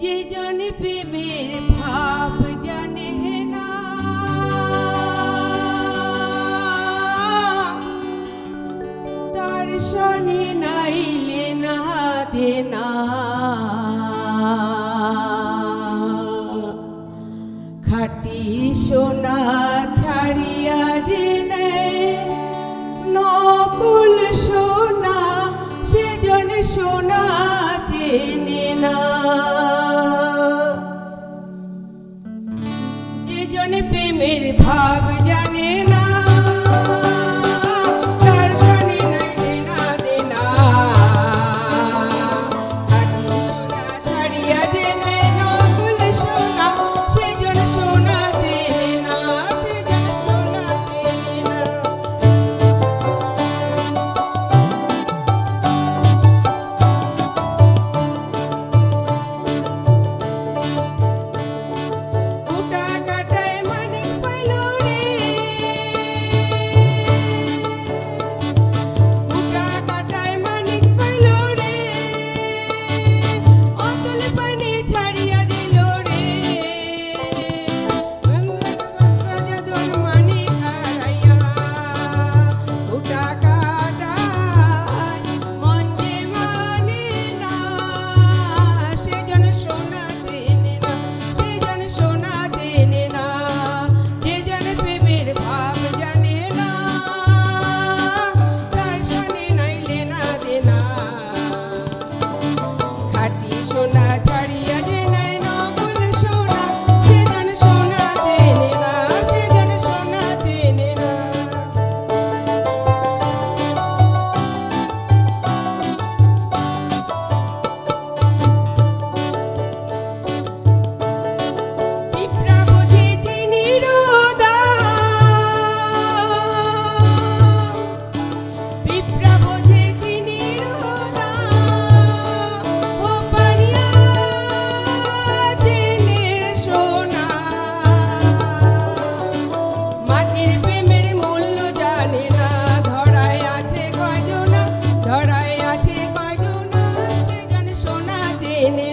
যে জনে প্রেমের ভাব জানে না, তার শনি নাইলে না দেনা। খাঁটি সোনা ছাড়িয়া যে নেয় নকুল সোনা, সে জনে সোনা চেনে না। যে জনে প্রেমের ভাব জানে না, তার শনি নাইলে না দেনা। খাঁটি সোনা ছাড়িয়া যে নেয় নকুল সোনা, সে জনে সোনা চেনে না, সে জনে সোনা চেনে না। কুটা কাটায় মানিক পাইল রে, কুটা কাটায় মানিক পাইল রে, অতল পানি ছাড়িয়া দিল রে। যাদন মানিক হারাইয়া, কুটা কাটায় মন যে মানে না, সেজন সোনা চেনে না, সেজন সোনা চেনে না। যে জন প্রেমের ভাব জানে না, তার শনি নাইলে না দেনা। খাঁটি সোনা ছাড়িয়া যে নেয় নকুল সোনা, সেজন সোনা চেনে না, সেজন সোনা চেনে না। পিঁপড়া বোঝে চিনির দাম, পিঁপড়া বোঝে চিনির দাম, ও পারিয়া চেনে সোনা। মাটির প্রেমের মূল্য জানে না, ধরায় আছে কয়জনা, ধরায় আছে কয়জনা, সেজন সোনা চেনে